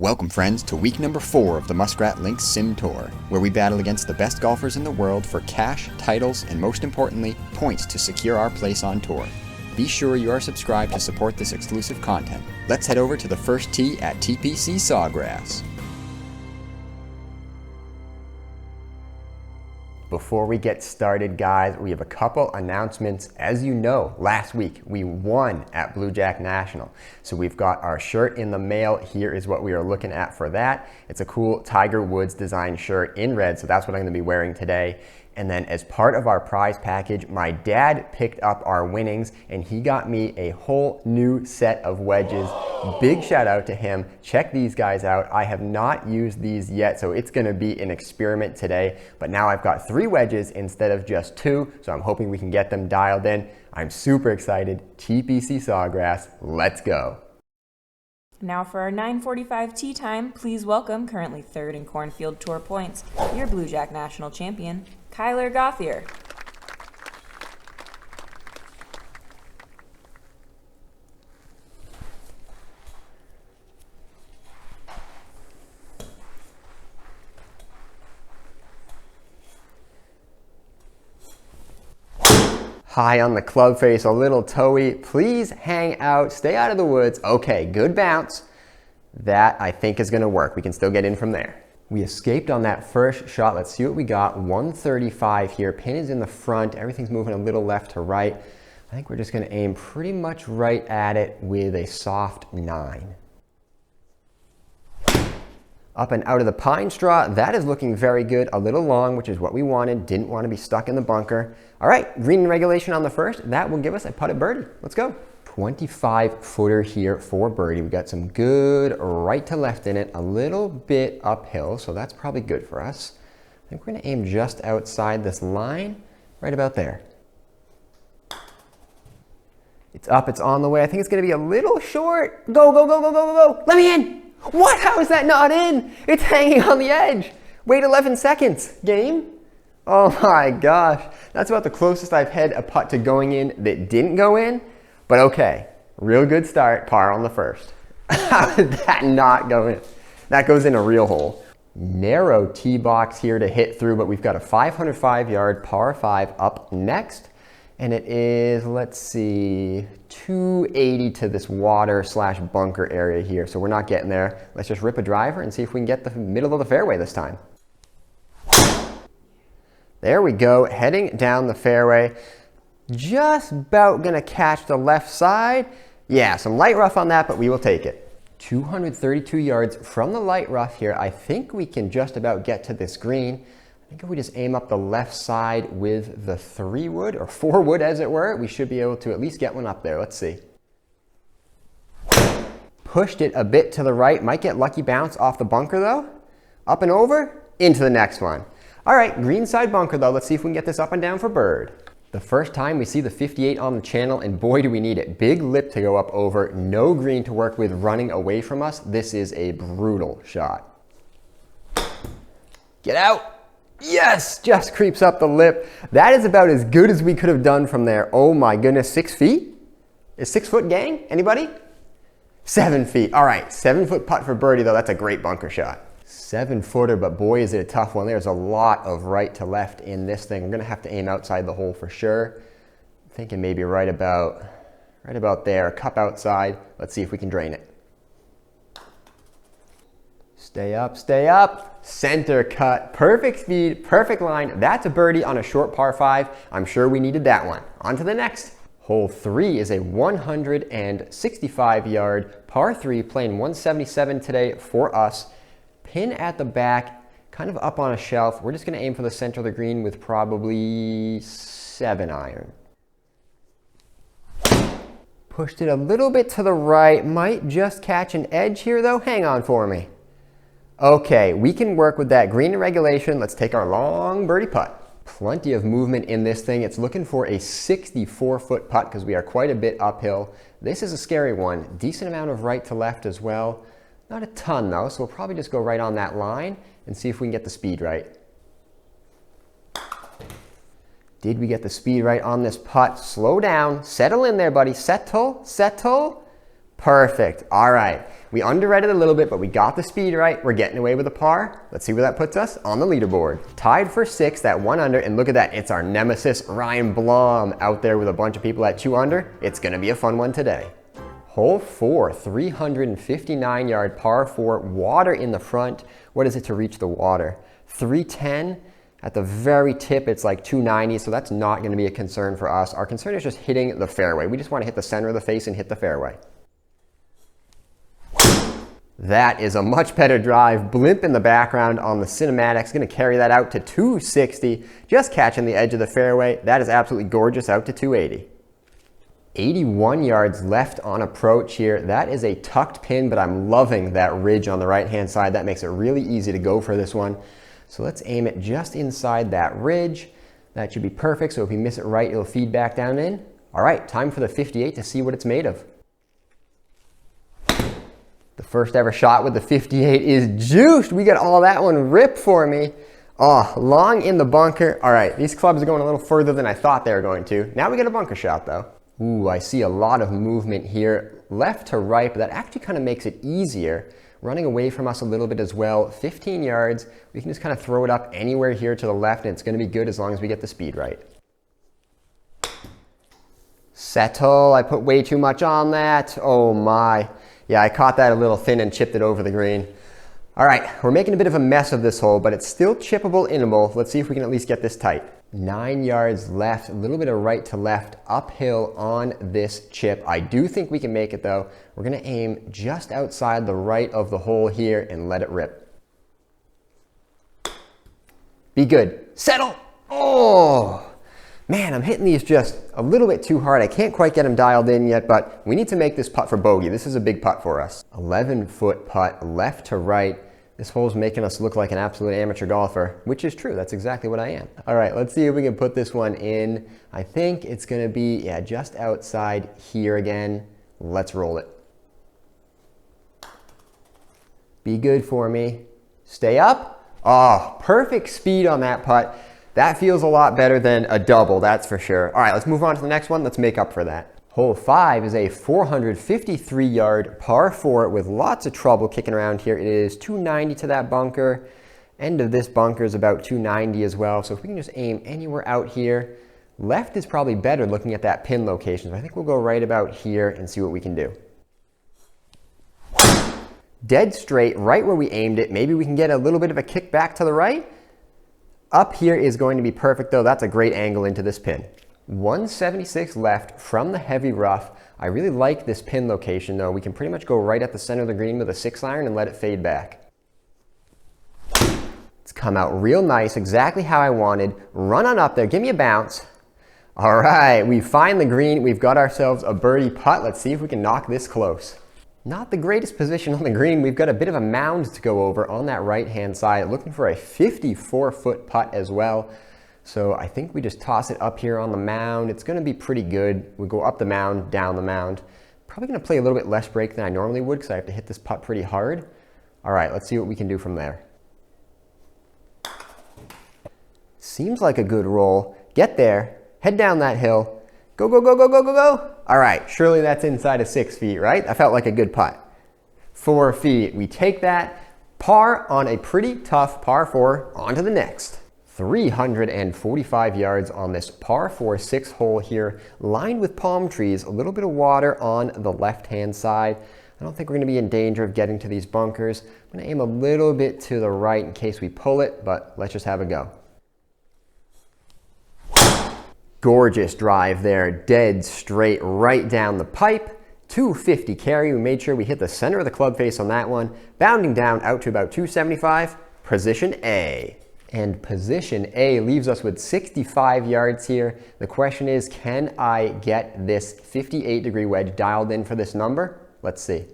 Welcome friends to week number 4 of the Muskrat Links Sim Tour, where we battle against the best golfers in the world for cash, titles, and most importantly, points to secure our place on tour. Be sure you are subscribed to support this exclusive content. Let's head over to the first tee at TPC Sawgrass. Before we get started, guys, we have a couple announcements. As you know, last week we won at Blue Jack National. So we've got our shirt in the mail. Here is what we are looking at for that. It's a cool Tiger Woods design shirt in red, so that's what I'm going to be wearing today. And then as part of our prize package, my dad picked up our winnings and he got me a whole new set of wedges. Big shout out to him. Check these guys out. I have not used these yet, so it's going to be an experiment today. But now I've got 3 wedges instead of just 2, so I'm hoping we can get them dialed in. I'm super excited. TPC Sawgrass, let's go. Now for our 9:45 tee time, please welcome currently 3rd in Cornfield Tour points, your Blue Jack National champion, Kyler Gothier. High on the club face, a little toey. Please hang out, stay out of the woods. Okay, good bounce. That I think is gonna work. We can still get in from there. We escaped on that first shot. Let's see what we got. 135 here. Pin is in the front. Everything's moving a little left to right. I think we're just gonna aim pretty much right at it with a soft 9. Up and out of the pine straw. That is looking very good. A little long, which is what we wanted. Didn't want to be stuck in the bunker. All right, green regulation on the first. That will give us a putted birdie. Let's go. 25-footer here for birdie. We got some good right to left in it. A little bit uphill, so that's probably good for us. I think we're going to aim just outside this line, right about there. It's up, it's on the way. I think it's going to be a little short. Go, go, go, go, go, go, go. Let me in. What? How is that not in? It's hanging on the edge. Wait 11 seconds. Game? Oh my gosh. That's about the closest I've had a putt to going in that didn't go in. But okay, real good start. Par on the first. How did that not go in? That goes in a real hole. Narrow tee box here to hit through, but we've got a 505-yard par 5 up next. And it is, let's see, 280 to this water/bunker area here. So we're not getting there. Let's just rip a driver and see if we can get the middle of the fairway this time. There we go, heading down the fairway. Just about gonna catch the left side. Yeah, some light rough on that, but we will take it. 232 yards from the light rough here. I think we can just about get to this green. I think if we just aim up the left side with the 3-wood, or 4-wood as it were, we should be able to at least get one up there. Let's see. Pushed it a bit to the right. Might get lucky bounce off the bunker though. Up and over, into the next one. All right, green side bunker though. Let's see if we can get this up and down for bird. The first time we see the 58 on the channel, and boy do we need it. Big lip to go up over, no green to work with running away from us. This is a brutal shot. Get out. Yes, just creeps up the lip. That is about as good as we could have done from there. Oh my goodness, 6 feet? Is 6 foot gang? Anybody? 7 feet. All right, 7-foot putt for birdie though. That's a great bunker shot. 7-footer, but boy is it a tough one. There's a lot of right to left in this thing. We're gonna have to aim outside the hole for sure. I'm thinking maybe right about there, cup outside. Let's see if we can drain it. Stay up, stay up. Center cut, perfect speed, perfect line. That's a birdie on a short par 5. I'm sure we needed that one. On to the next. Hole 3 is a 165-yard par 3, playing 177 today for us. Pin at the back, kind of up on a shelf. We're just gonna aim for the center of the green with probably 7-iron. Pushed it a little bit to the right. Might just catch an edge here though. Hang on for me. Okay, we can work with that green regulation. Let's take our long birdie putt. Plenty of movement in this thing. It's looking for a 64-foot putt because we are quite a bit uphill. This is a scary one. Decent amount of right to left as well. Not a ton though, so we'll probably just go right on that line and see if we can get the speed right. Did we get the speed right on this putt? Slow down, settle in there, buddy. Settle, settle. Perfect. All right. We underread it a little bit, but we got the speed right. We're getting away with a par. Let's see where that puts us on the leaderboard. Tied for 6th, that 1 under, and look at that. It's our nemesis, Ryan Blom, out there with a bunch of people at 2 under. It's going to be a fun one today. Hole 4, 359-yard par 4, water in the front. What is it to reach the water? 310. At the very tip, it's like 290, so that's not going to be a concern for us. Our concern is just hitting the fairway. We just want to hit the center of the face and hit the fairway. That is a much better drive. Blimp in the background on the cinematics. Going to carry that out to 260. Just catching the edge of the fairway. That is absolutely gorgeous out to 280. 81 yards left on approach here. That is a tucked pin, but I'm loving that ridge on the right-hand side. That makes it really easy to go for this one. So let's aim it just inside that ridge. That should be perfect. So if we miss it right, it'll feed back down in. All right, time for the 58 to see what it's made of. The first ever shot with the 58 is juiced. We got all that one ripped for me. Oh, long in the bunker. All right, these clubs are going a little further than I thought they were going to. Now we get a bunker shot though. Ooh, I see a lot of movement here, left to right, but that actually kind of makes it easier. Running away from us a little bit as well. 15 yards. We can just kind of throw it up anywhere here to the left, and it's going to be good as long as we get the speed right. Settle. I put way too much on that. Oh my. Yeah, I caught that a little thin and chipped it over the green. All right, we're making a bit of a mess of this hole, but it's still chippable, innable. Let's see if we can at least get this tight. 9 yards left, a little bit of right to left, uphill on this chip. I do think we can make it though. We're gonna aim just outside the right of the hole here and let it rip. Be good. Settle. Oh, man, I'm hitting these just a little bit too hard. I can't quite get them dialed in yet, but we need to make this putt for bogey. This is a big putt for us. 11-foot putt, left to right. This hole's making us look like an absolute amateur golfer, which is true. That's exactly what I am. All right, let's see if we can put this one in. I think it's gonna be, yeah, just outside here again. Let's roll it. Be good for me. Stay up. Oh, perfect speed on that putt. That feels a lot better than a double, that's for sure. All right, let's move on to the next one. Let's make up for that. Hole 5 is a 453-yard par 4 with lots of trouble kicking around here. It is 290 to that bunker. End of this bunker is about 290 as well. So if we can just aim anywhere out here, left is probably better looking at that pin location. So I think we'll go right about here and see what we can do. Dead straight, right where we aimed it. Maybe we can get a little bit of a kick back to the right. Up here is going to be perfect though. That's a great angle into this pin. 176 left from the heavy rough. I really like this pin location though. We can pretty much go right at the center of the green with a 6-iron and let it fade back. It's come out real nice, exactly how I wanted. Run on up there, give me a bounce. All right, we find the green. We've got ourselves a birdie putt. Let's see if we can knock this close. Not the greatest position on the green. We've got a bit of a mound to go over on that right-hand side. Looking for a 54-foot putt as well. So I think we just toss it up here on the mound. It's going to be pretty good. We go up the mound, down the mound. Probably going to play a little bit less break than I normally would because I have to hit this putt pretty hard. All right, let's see what we can do from there. Seems like a good roll. Get there, head down that hill. Go, go, go, go, go, go, go. All right, surely that's inside of 6 feet, right? That felt like a good putt. 4 feet. We take that. Par on a pretty tough par 4. On to the next. 345 yards on this par 4 6 hole here, lined with palm trees, a little bit of water on the left-hand side. I don't think we're going to be in danger of getting to these bunkers. I'm going to aim a little bit to the right in case we pull it, but let's just have a go. Gorgeous drive there, dead straight right down the pipe. 250 carry. We made sure we hit the center of the club face on that one, bounding down out to about 275. Position A. And position A leaves us with 65 yards here. The question is, can I get this 58-degree wedge dialed in for this number? Let's see.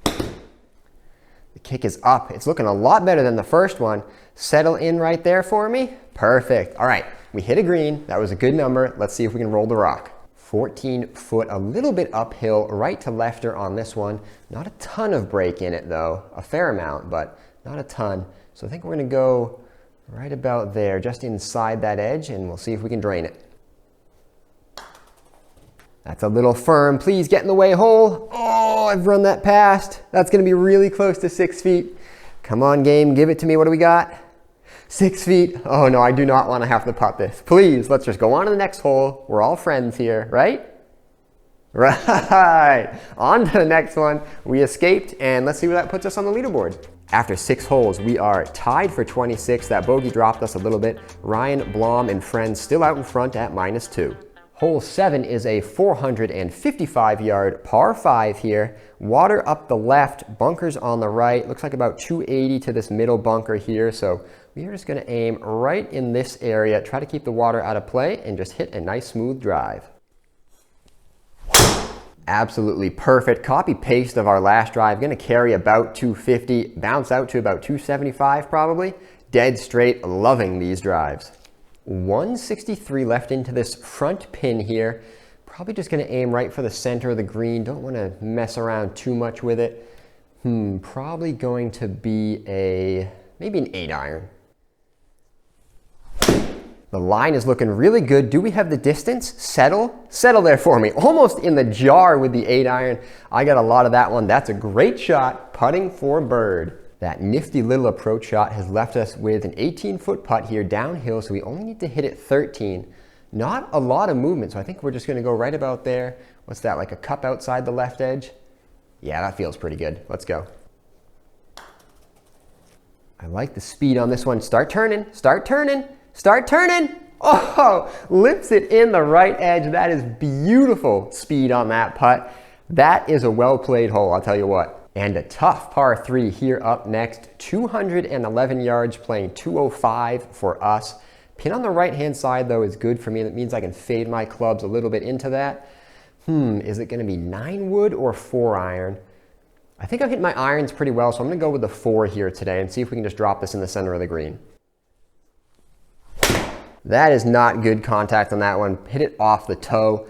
The kick is up. It's looking a lot better than the first one. Settle in right there for me. Perfect. All right, we hit a green. That was a good number. Let's see if we can roll the rock. 14 foot, a little bit uphill, right to lefter on this one. Not a ton of break in it though. A fair amount, but not a ton. So I think we're gonna go right about there, just inside that edge, and we'll see if we can drain it. That's a little firm. Please get in the way hole. Oh, I've run that past. That's going to be really close to 6 feet. Come on, game. Give it to me. What do we got? 6 feet. Oh, no, I do not want to have to putt this. Please, let's just go on to the next hole. We're all friends here, right? Right. On to the next one. We escaped, and let's see where that puts us on the leaderboard. After 6 holes, we are tied for 26. That bogey dropped us a little bit. Ryan, Blom, and friends still out in front at -2. Hole 7 is a 455-yard par 5 here. Water up the left, bunkers on the right. Looks like about 280 to this middle bunker here. So we are just going to aim right in this area, try to keep the water out of play, and just hit a nice smooth drive. Absolutely perfect. Copy paste of our last drive. Going to carry about 250, bounce out to about 275 probably. Dead straight, loving these drives. 163 left into this front pin here. Probably just going to aim right for the center of the green. Don't want to mess around too much with it. Probably going to be maybe an 8-iron. The line is looking really good. Do we have the distance? Settle there for me. Almost in the jar with the 8-iron. I got a lot of that one. That's a great shot, putting for bird. That nifty little approach shot has left us with an 18-foot putt here downhill, so we only need to hit it 13. Not a lot of movement, so I think we're just going to go right about there. What's that, like a cup outside the left edge? Yeah, that feels pretty good. Let's go. I like the speed on this one. Start turning, start turning, start turning. Oh, lips it in the right edge. That is beautiful speed on that putt. That is a well-played hole, I'll tell you what. And a tough par 3 here up next. 211 yards, playing 205 for us. Pin on the right-hand side, though, is good for me. That means I can fade my clubs a little bit into that. Is it going to be 9-wood or 4-iron? I think I've hit my irons pretty well, so I'm going to go with the 4 here today and see if we can just drop this in the center of the green. That is not good contact on that one. Hit it off the toe.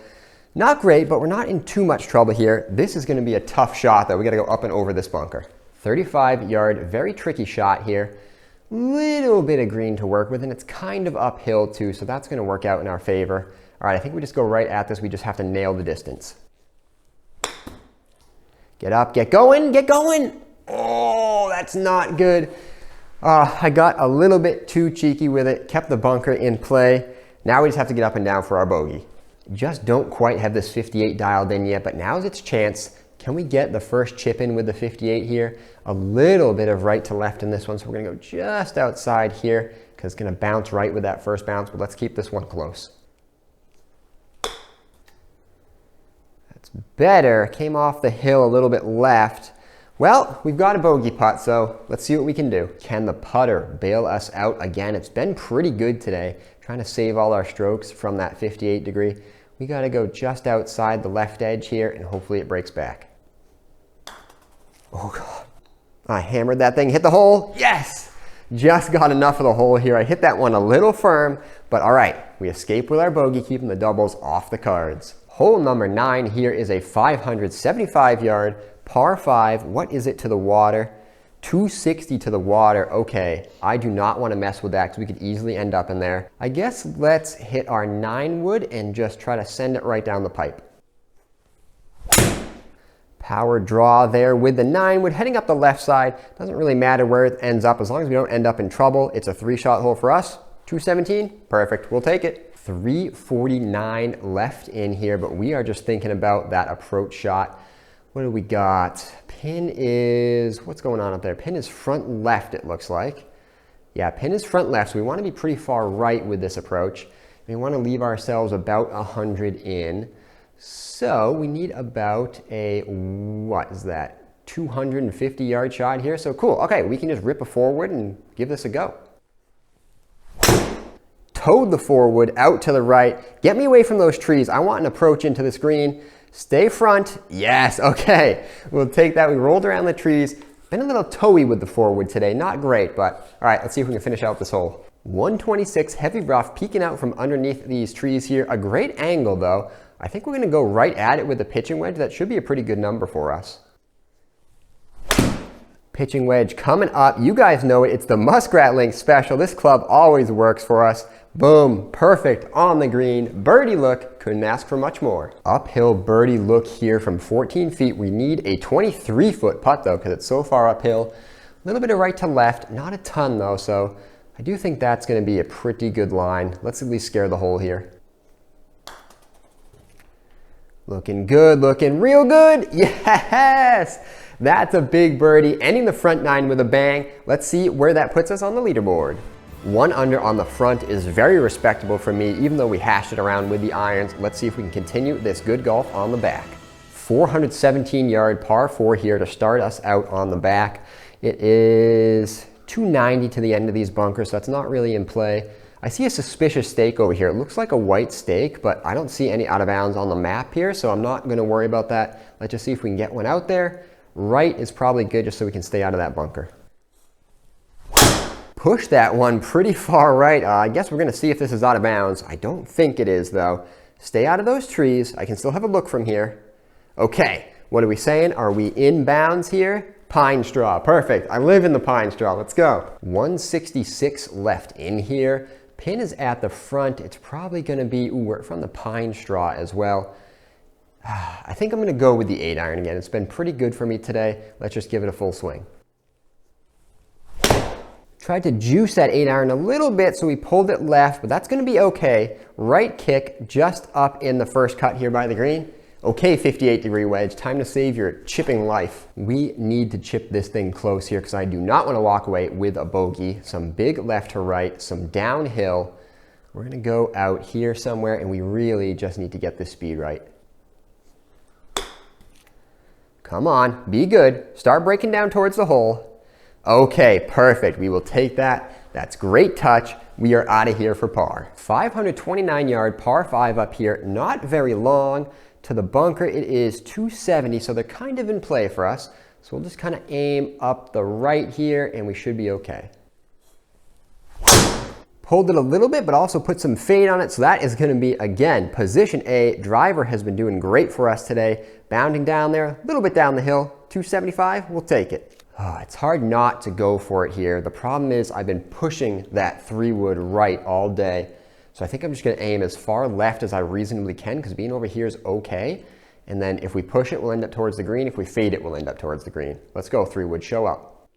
Not great, but we're not in too much trouble here. This is going to be a tough shot, though. We got to go up and over this bunker. 35-yard, very tricky shot here. Little bit of green to work with, and it's kind of uphill too, so that's going to work out in our favor. All right, I think we just go right at this. We just have to nail the distance. Get up, get going, get going. Oh, that's not good. I got a little bit too cheeky with it, kept the bunker in play. Now we just have to get up and down for our bogey. Just don't quite have this 58 dialed in yet, but now's its chance. Can we get the first chip in with the 58 here? A little bit of right to left in this one, so we're gonna go just outside here because it's gonna bounce right with that first bounce, but let's keep this one close. That's better. Came off the hill a little bit left. Well, we've got a bogey putt, so let's see what we can do. Can the putter bail us out again? It's been pretty good today. Trying to save all our strokes from that 58 degree. We got to go just outside the left edge here, and hopefully it breaks back. Oh, God. I hammered that thing, hit the hole. Yes! Just got enough of the hole here. I hit that one a little firm, but all right. We escape with our bogey, keeping the doubles off the cards. Hole number 9 here is a 575-yard par 5. What is it to the water? 260 to the water. Okay, I do not want to mess with that because we could easily end up in there. I guess let's hit our 9-wood and just try to send it right down the pipe. Power draw there with the 9-wood heading up the left side. Doesn't really matter where it ends up as long as we don't end up in trouble. It's a 3-shot hole for us. 217, perfect, we'll take it. 349 left in here, but we are just thinking about that approach shot. What do we got? Pin is, what's going on up there? Pin is front left, it looks like. Yeah, pin is front left, so we want to be pretty far right with this approach. We want to leave ourselves about 100 in. So we need about a, what is that? 250-yard shot here. So cool. Okay, we can just rip a forward and give this a go. Towed the forward out to the right. Get me away from those trees. I want an approach into this green. Stay front. Yes, okay. We'll take that. We rolled around the trees. Been a little towy with the forward today. Not great, but all right, let's see if we can finish out this hole. 126 heavy rough peeking out from underneath these trees here. A great angle though. I think we're going to go right at it with the pitching wedge. That should be a pretty good number for us. Pitching wedge coming up. You guys know it. It's the Muskrat Link special. This club always works for us. Boom, perfect on the green. Birdie look, couldn't ask for much more. Uphill birdie look here from 14 feet. We need a 23-foot putt though, because it's so far uphill. A little bit of right to left, not a ton though, so I do think that's gonna be a pretty good line. Let's at least scare the hole here. Looking good, looking real good. Yes! That's a big birdie, ending the front nine with a bang. Let's see where that puts us on the leaderboard. 1 under on the front is very respectable for me, even though we hashed it around with the irons. Let's see if we can continue this good golf on the back. 417-yard par 4 here to start us out on the back. It is 290 to the end of these bunkers, so that's not really in play. I see a suspicious stake over here. It looks like a white stake, but I don't see any out of bounds on the map here, so I'm not gonna worry about that. Let's just see if we can get one out there. Right is probably good just so we can stay out of that bunker. Push that one pretty far right. I guess we're gonna see if this is out of bounds. I don't think it is though. Stay out of those trees. I can still have a look from here. Okay, what are we saying? Are we in bounds here? Pine straw, perfect. I live in the pine straw, let's go. 166 left in here. Pin is at the front. It's probably gonna be, ooh, we're from the pine straw as well. I think I'm gonna go with the 8-iron again. It's been pretty good for me today. Let's just give it a full swing. Tried to juice that 8-iron a little bit, so we pulled it left, but that's gonna be okay. Right kick just up in the first cut here by the green. Okay, 58-degree wedge, time to save your chipping life. We need to chip this thing close here because I do not want to walk away with a bogey. Some big left to right, some downhill. We're gonna go out here somewhere and we really just need to get this speed right. Come on, be good. Start breaking down towards the hole. Okay, perfect. We will take that. That's great touch. We are out of here for par. 529-yard par 5 up here. Not very long. To the bunker, it is 270, so they're kind of in play for us. So we'll just kind of aim up the right here, and we should be okay. Pulled it a little bit, but also put some fade on it, so that is going to be, again, position A. Driver has been doing great for us today. Bounding down there, a little bit down the hill. 275, we'll take it. Oh, it's hard not to go for it here. The problem is I've been pushing that 3-wood right all day. So I think I'm just gonna aim as far left as I reasonably can because being over here is okay. And then if we push it, we'll end up towards the green. If we fade it, we'll end up towards the green. Let's go, 3-wood, show up.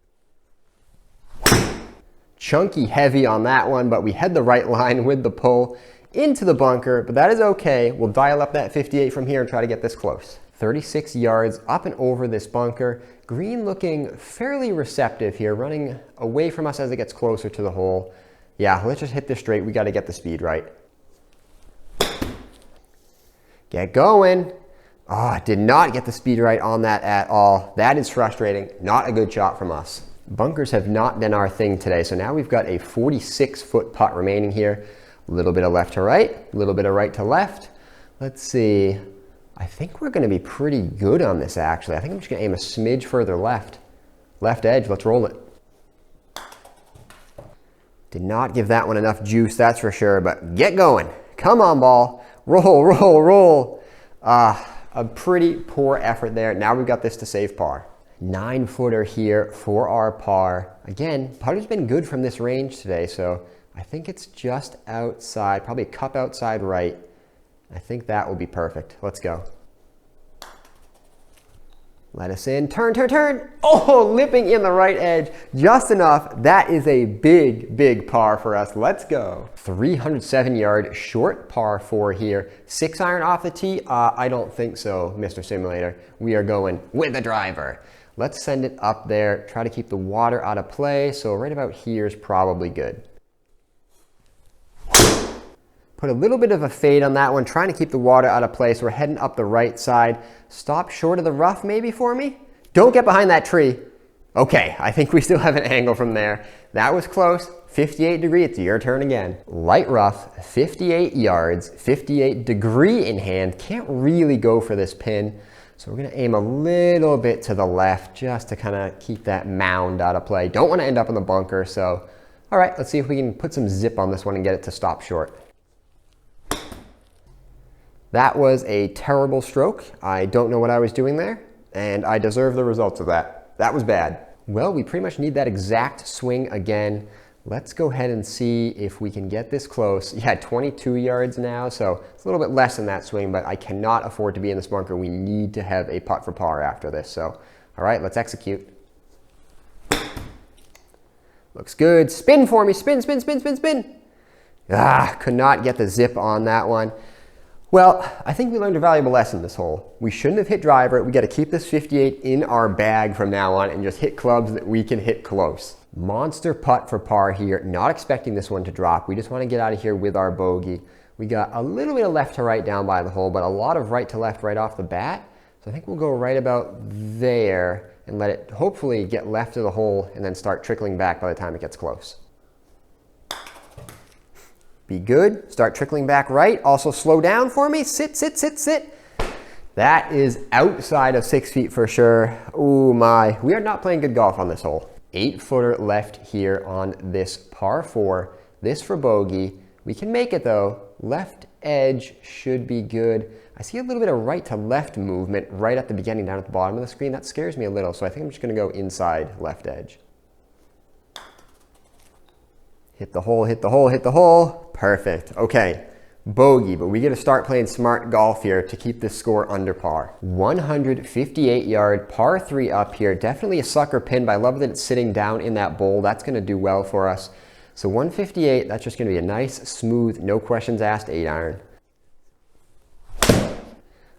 Chunky heavy on that one, but we had the right line with the pull into the bunker, but that is okay. We'll dial up that 58 from here and try to get this close. 36 yards up and over this bunker. Green looking fairly receptive here, running away from us as it gets closer to the hole. Yeah, let's just hit this straight. We got to get the speed right. Get going. Ah, did not get the speed right on that at all. That is frustrating. Not a good shot from us. Bunkers have not been our thing today, so now we've got a 46-foot putt remaining here. A little bit of left to right, a little bit of right to left. Let's see. I think we're going to be pretty good on this, actually. I think I'm just going to aim a smidge further left. Left edge, let's roll it. Did not give that one enough juice, that's for sure, but get going. Come on, ball. Roll, roll, roll. A pretty poor effort there. Now we've got this to save par. 9-footer here for our par. Again, putter's been good from this range today, so I think it's just outside, probably a cup outside right. I think that will be perfect. Let's go. Let us in. Turn, turn, turn. Oh, lipping in the right edge. Just enough. That is a big, big par for us. Let's go. 307-yard short par 4 here. 6-iron off the tee? I don't think so, Mr. Simulator. We are going with the driver. Let's send it up there. Try to keep the water out of play. So right about here is probably good. Put a little bit of a fade on that one, trying to keep the water out of play. So we're heading up the right side. Stop short of the rough maybe for me. Don't get behind that tree. Okay, I think we still have an angle from there. That was close. 58 degree, it's your turn again. Light rough, 58 yards, 58 degree in hand. Can't really go for this pin. So we're gonna aim a little bit to the left just to kind of keep that mound out of play. Don't want to end up in the bunker, so all right, let's see if we can put some zip on this one and get it to stop short. That was a terrible stroke. I don't know what I was doing there, and I deserve the results of that. That was bad. Well, we pretty much need that exact swing again. Let's go ahead and see if we can get this close. Yeah, 22 yards now, so it's a little bit less than that swing, but I cannot afford to be in this bunker. We need to have a putt for par after this. So, all right, let's execute. Looks good. Spin for me. Spin, spin, spin, spin, spin. Ah, could not get the zip on that one. Well, I think we learned a valuable lesson this hole. We shouldn't have hit driver. We got to keep this 58 in our bag from now on and just hit clubs that we can hit close. Monster putt for par here. Not expecting this one to drop. We just want to get out of here with our bogey. We got a little bit of left to right down by the hole, but a lot of right to left right off the bat. So I think we'll go right about there and let it hopefully get left of the hole and then start trickling back by the time it gets close. Be good. Start trickling back right. Also slow down for me. Sit, sit, sit, sit. That is outside of 6 feet for sure. Oh my. We are not playing good golf on this hole. 8-footer left here on this par 4. This for bogey. We can make it though. Left edge should be good. I see a little bit of right to left movement right at the beginning down at the bottom of the screen. That scares me a little, so I think I'm just going to go inside left edge. Hit the hole, hit the hole, hit the hole. Perfect. Okay, bogey, but we got to start playing smart golf here to keep this score under par. 158-yard par 3 up here. Definitely a sucker pin, but I love that it's sitting down in that bowl. That's going to do well for us. So 158, that's just going to be a nice, smooth, no questions asked 8-iron.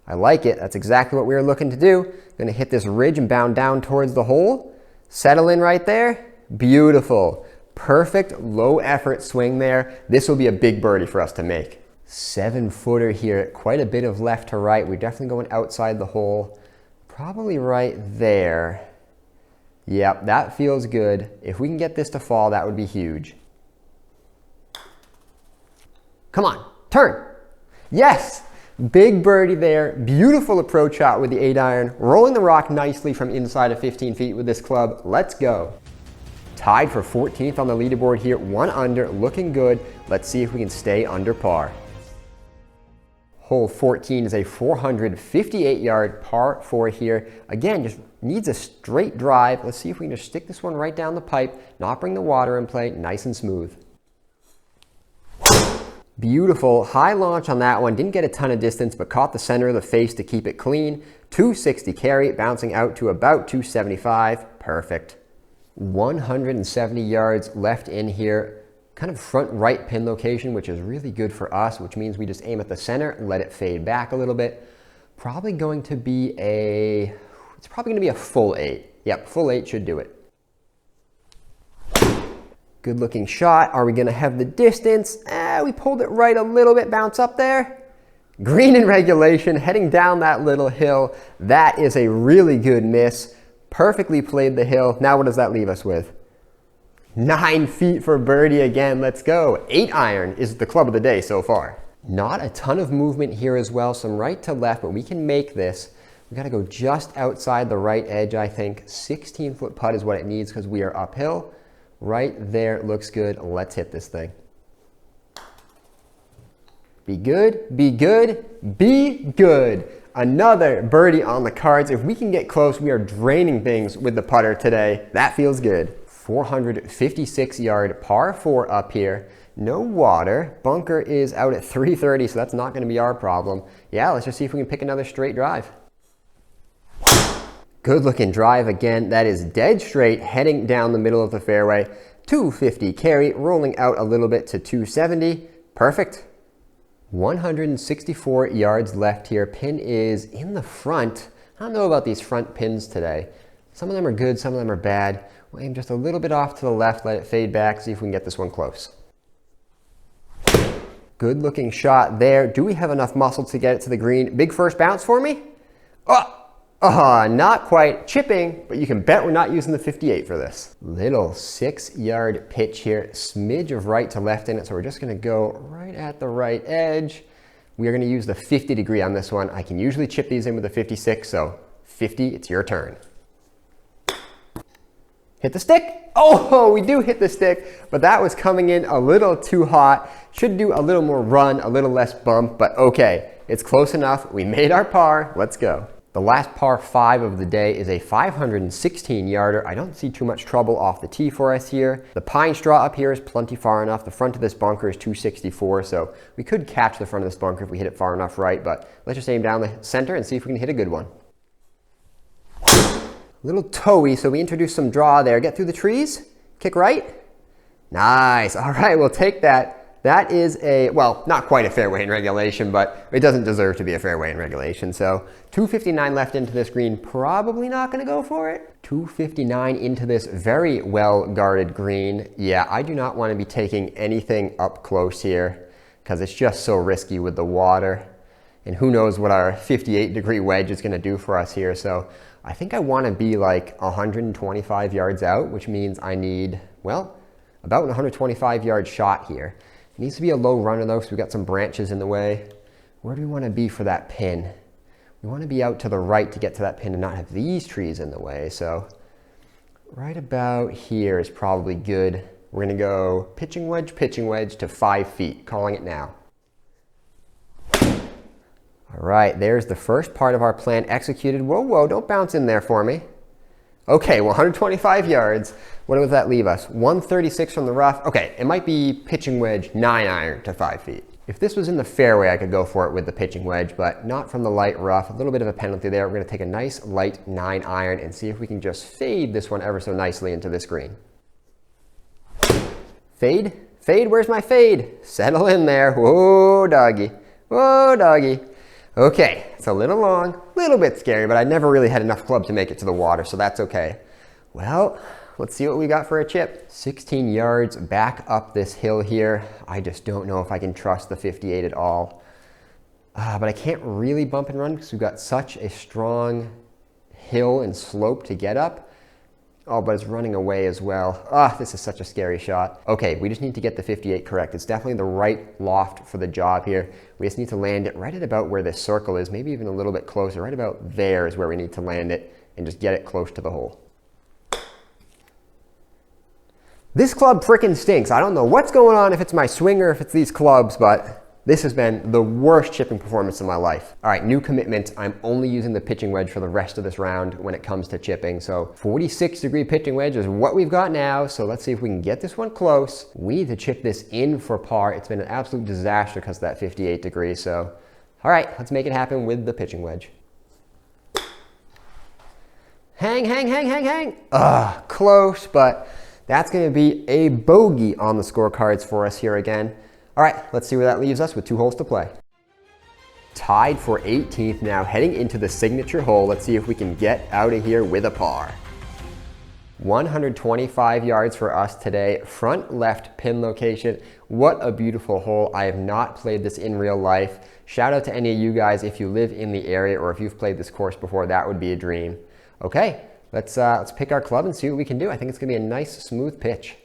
I like it. That's exactly what we were looking to do. Going to hit this ridge and bound down towards the hole. Settle in right there. Beautiful. Perfect low effort swing there. This will be a big birdie for us to make. 7-footer here. Quite a bit of left to right. We're definitely going outside the hole. Probably right there. Yep, that feels good. If we can get this to fall, that would be huge. Come on, turn. Yes. Big birdie there. Beautiful approach shot with the 8-iron. Rolling the rock nicely from inside of 15 feet with this club. Let's go. Tied for 14th on the leaderboard here. 1 under, looking good. Let's see if we can stay under par. Hole 14 is a 458-yard par 4 here. Again, just needs a straight drive. Let's see if we can just stick this one right down the pipe, not bring the water in play, nice and smooth. Beautiful. High launch on that one. Didn't get a ton of distance, but caught the center of the face to keep it clean. 260 carry, bouncing out to about 275. Perfect. 170 yards left in here. Kind of front right pin location, which is really good for us, which means we just aim at the center and let it fade back a little bit. Probably going to be it's probably going to be a full 8. Yep, full 8 should do it. Good looking shot. Are we going to have the distance? We pulled it right a little bit. Bounce up there. Green in regulation, heading down that little hill. That is a really good miss. Perfectly played the hill. Now what does that leave us with? 9 feet for birdie again. Let's go. 8-iron is the club of the day so far. Not a ton of movement here as well. Some right to left, but we can make this. We got to go just outside the right edge, I think. 16-foot putt is what it needs because we are uphill. Right there, looks good. Let's hit this thing. Be good, be good, be good. Another birdie on the cards. If we can get close, we are draining things with the putter today. That feels good. 456-yard par 4 up here. No water. Bunker is out at 330, so that's not going to be our problem. Yeah, let's just see if we can pick another straight drive. Good looking drive again. That is dead straight, heading down the middle of the fairway. 250 carry, rolling out a little bit to 270. Perfect. 164 yards left here. Pin is in the front. I don't know about these front pins today. Some of them are good, some of them are bad. We'll aim just a little bit off to the left, let it fade back, see if we can get this one close. Good looking shot there. Do we have enough muscle to get it to the green? Big first bounce for me. Not quite. Chipping, but you can bet we're not using the 58 for this. Little 6-yard pitch here. Smidge of right to left in it, so we're just going to go right at the right edge. We are going to use the 50 degree on this one. I can usually chip these in with a 56, so 50, it's your turn. Hit the stick. Oh, we do hit the stick, but that was coming in a little too hot. Should do a little more run, a little less bump, but okay. It's close enough. We made our par. Let's go. The last par 5 of the day is a 516 yarder. I don't see too much trouble off the tee for us here. The pine straw up here is plenty far enough. The front of this bunker is 264, so we could catch the front of this bunker if we hit it far enough right, but let's just aim down the center and see if we can hit a good one. A little toey, so we introduce some draw there. Get through the trees, kick right. Nice, all right, we'll take that. That is a, well, not quite a fairway in regulation, but it doesn't deserve to be a fairway in regulation. So 259 left into this green, probably not going to go for it. 259 into this very well guarded green. Yeah, I do not want to be taking anything up close here because it's just so risky with the water. And who knows what our 58-degree wedge is going to do for us here. So I think I want to be like 125 yards out, which means I need, well, about a 125-yard shot here. It needs to be a low runner though, so we've got some branches in the way. Where do we want to be for that pin? We want to be out to the right to get to that pin and not have these trees in the way. So right about here is probably good. We're going to go pitching wedge to 5 feet, calling it now. All right, there's the first part of our plan executed. Whoa, whoa, don't bounce in there for me. Okay, well, 125 yards. What does that leave us? 136 from the rough. Okay, it might be pitching wedge 9-iron to 5 feet. If this was in the fairway, I could go for it with the pitching wedge, but not from the light rough. A little bit of a penalty there. We're going to take a nice light 9-iron and see if we can just fade this one ever so nicely into this green. Fade? Fade? Where's my fade? Settle in there. Whoa, doggy. Whoa, doggy. Okay, it's a little long, a little bit scary, but I never really had enough club to make it to the water, so that's okay. Well, let's see what we got for a chip. 16 yards back up this hill here. I just don't know if I can trust the 58 at all. But I can't really bump and run because we've got such a strong hill and slope to get up. Oh, but it's running away as well. This is such a scary shot. Okay, we just need to get the 58 correct. It's definitely the right loft for the job here. We just need to land it right at about where this circle is, maybe even a little bit closer. Right about there is where we need to land it and just get it close to the hole. This club frickin' stinks. I don't know what's going on, if it's my swing or if it's these clubs, but this has been the worst chipping performance of my life. All right, new commitment. I'm only using the pitching wedge for the rest of this round when it comes to chipping. So 46-degree pitching wedge is what we've got now. So let's see if we can get this one close. We need to chip this in for par. It's been an absolute disaster because of that 58 degrees. So, all right, let's make it happen with the pitching wedge. Hang, hang, hang, hang, hang. Close, but that's gonna be a bogey on the scorecards for us here again. All right, let's see where that leaves us with 2 holes to play. Tied for 18th now, heading into the signature hole. Let's see if we can get out of here with a par. 125 yards for us today, front left pin location. What a beautiful hole. I have not played this in real life. Shout out to any of you guys if you live in the area or if you've played this course before, that would be a dream. Okay, let's pick our club and see what we can do. I think it's gonna be a nice smooth pitch.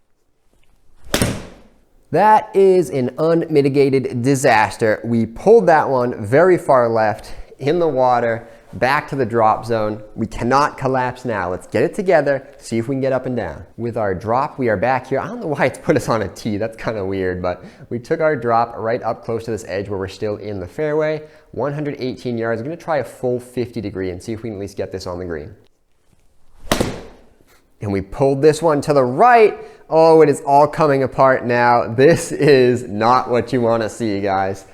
That is an unmitigated disaster. We pulled that one very far left in the water, back to the drop zone. We cannot collapse now. Let's get it together, see if we can get up and down. With our drop, we are back here. I don't know why it's put us on a tee. That's kind of weird, but we took our drop right up close to this edge where we're still in the fairway. 118 yards. I'm going to try a full 50 degree and see if we can at least get this on the green. And we pulled this one to the right. Oh, it is all coming apart now. This is not what you want to see, guys.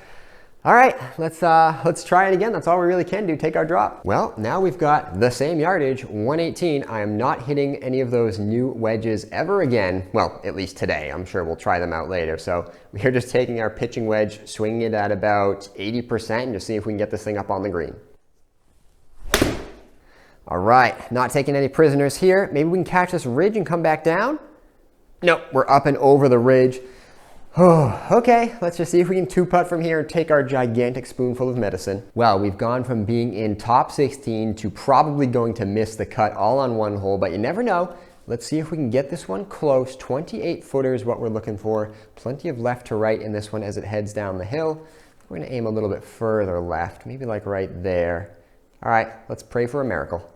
All right, let's try it again. That's all we really can do, take our drop. Well, now we've got the same yardage, 118. I am not hitting any of those new wedges ever again. Well, at least today. I'm sure we'll try them out later. So we're just taking our pitching wedge, swinging it at about 80% and just see if we can get this thing up on the green. All right, not taking any prisoners here. Maybe we can catch this ridge and come back down. Nope, we're up and over the ridge. Oh, okay, let's just see if we can 2-putt from here and take our gigantic spoonful of medicine. Well, we've gone from being in top 16 to probably going to miss the cut all on one hole, but you never know. Let's see if we can get this one close. 28 footer is what we're looking for. Plenty of left to right in this one as it heads down the hill. We're gonna aim a little bit further left, maybe like right there. All right, let's pray for a miracle.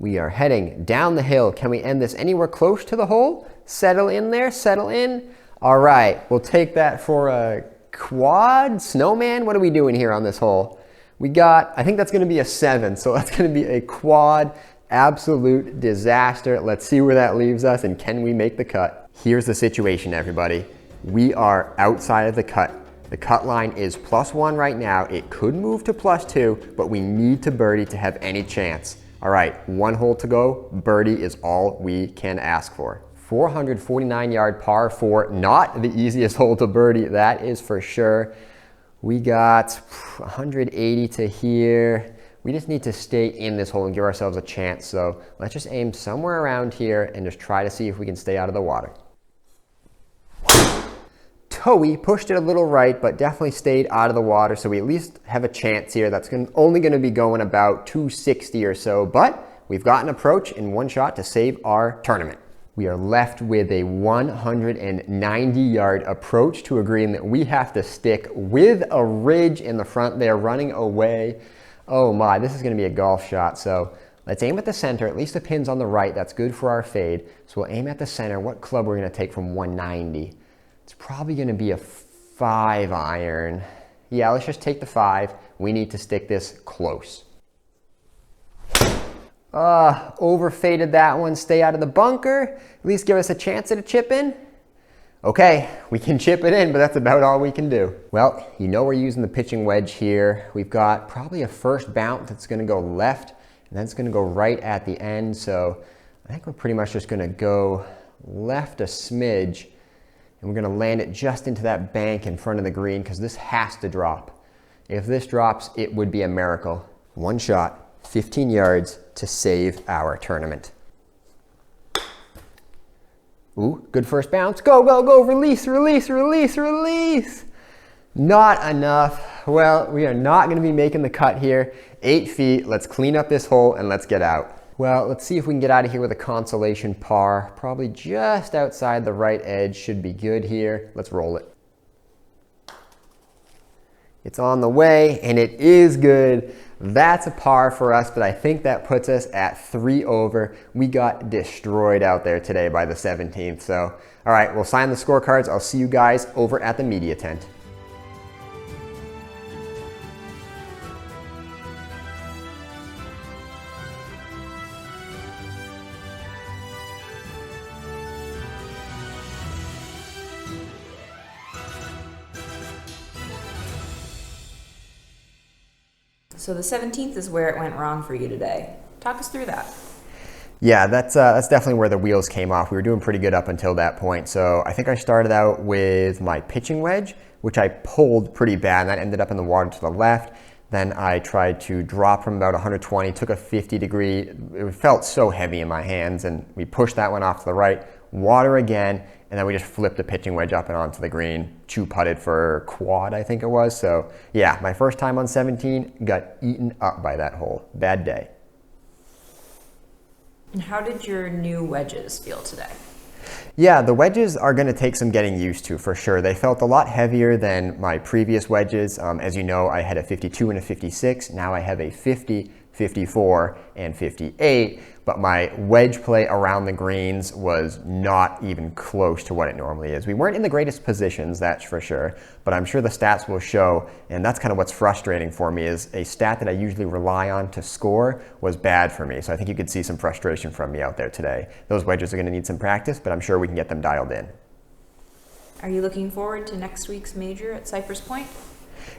We are heading down the hill. Can we end this anywhere close to the hole? Settle in there, settle in. All right, we'll take that for a quad, snowman. What are we doing here on this hole? I think that's gonna be a 7, so that's gonna be a quad absolute disaster. Let's see where that leaves us and can we make the cut? Here's the situation, everybody. We are outside of the cut. The cut line is +1 right now. It could move to +2, but we need to birdie to have any chance. All right, 1 hole to go. Birdie is all we can ask for. 449-yard par 4, not the easiest hole to birdie, that is for sure. We got 180 to here. We just need to stay in this hole and give ourselves a chance. So let's just aim somewhere around here and just try to see if we can stay out of the water. Toey pushed it a little right, but definitely stayed out of the water. So we at least have a chance here. That's only going to be going about 260 or so, but we've got an approach in 1 shot to save our tournament. We are left with a 190-yard approach to a green that we have to stick with a ridge in the front there running away. Oh my, this is going to be a golf shot. So let's aim at the center. At least the pin's on the right. That's good for our fade. So we'll aim at the center. What club we're going to take from 190? It's probably going to be a 5 iron. Yeah, let's just take the 5. We need to stick this close. Overfaded that one. Stay out of the bunker. At least give us a chance at a chip in. Okay, we can chip it in, but that's about all we can do. Well, you know we're using the pitching wedge here. We've got probably a first bounce that's going to go left, and then it's going to go right at the end. So I think we're pretty much just going to go left a smidge, and we're going to land it just into that bank in front of the green because this has to drop. If this drops, it would be a miracle. 1 shot. 15 yards to save our tournament. Ooh, good first bounce. Go, go, go. Release, release, release, release. Not enough. Well, we are not going to be making the cut here. 8 feet. Let's clean up this hole and let's get out. Well, let's see if we can get out of here with a consolation par. Probably just outside the right edge. Should be good here. Let's roll it. It's on the way and it is good. That's a par for us, but I think that puts us at 3 over. We got destroyed out there today by the 17th. So, all right, we'll sign the scorecards. I'll see you guys over at the media tent. So the 17th is where it went wrong for you today. Talk us through that. Yeah, that's definitely where the wheels came off. We were doing pretty good up until that point. So I think I started out with my pitching wedge, which I pulled pretty bad, and that ended up in the water to the left. Then I tried to drop from about 120, took a 50 degree. It felt so heavy in my hands, and we pushed that one off to the right, water again, and then we just flipped the pitching wedge up and onto the green, 2-putted for quad, I think it was. So yeah, my first time on 17 got eaten up by that hole. Bad day. And how did your new wedges feel today? Yeah, the wedges are going to take some getting used to for sure. They felt a lot heavier than my previous wedges. As you know, I had a 52 and a 56. Now I have a 50, 54, and 58. But my wedge play around the greens was not even close to what it normally is. We weren't in the greatest positions, that's for sure, but I'm sure the stats will show, and that's kind of what's frustrating for me, is a stat that I usually rely on to score was bad for me. So I think you could see some frustration from me out there today. Those wedges are going to need some practice, but I'm sure we can get them dialed in. Are you looking forward to next week's major at Cypress Point?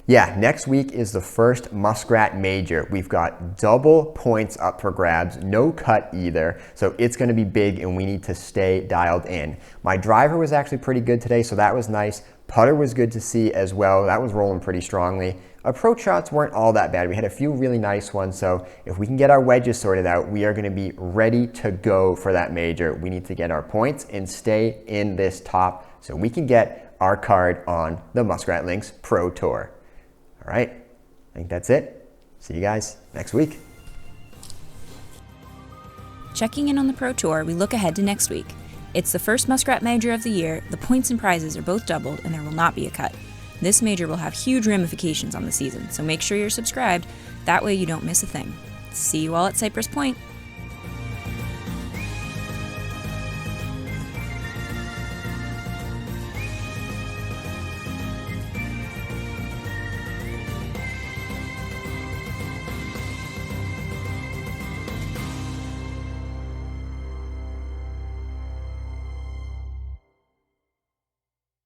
Yeah, next week is the first Muskrat major. We've got double points up for grabs, no cut either, so it's going to be big and we need to stay dialed in. My driver was actually pretty good today, so that was nice. Putter was good to see as well. That was rolling pretty strongly. Approach shots weren't all that bad. We had a few really nice ones, so if we can get our wedges sorted out, we are going to be ready to go for that major. We need to get our points and stay in this top so we can get our card on the Muskrat Links Pro Tour. All right, I think that's it. See you guys next week. Checking in on the Pro Tour, we look ahead to next week. It's the first Muskrat Major of the year, the points and prizes are both doubled, and there will not be a cut. This major will have huge ramifications on the season, so make sure you're subscribed. That way you don't miss a thing. See you all at Cypress Point.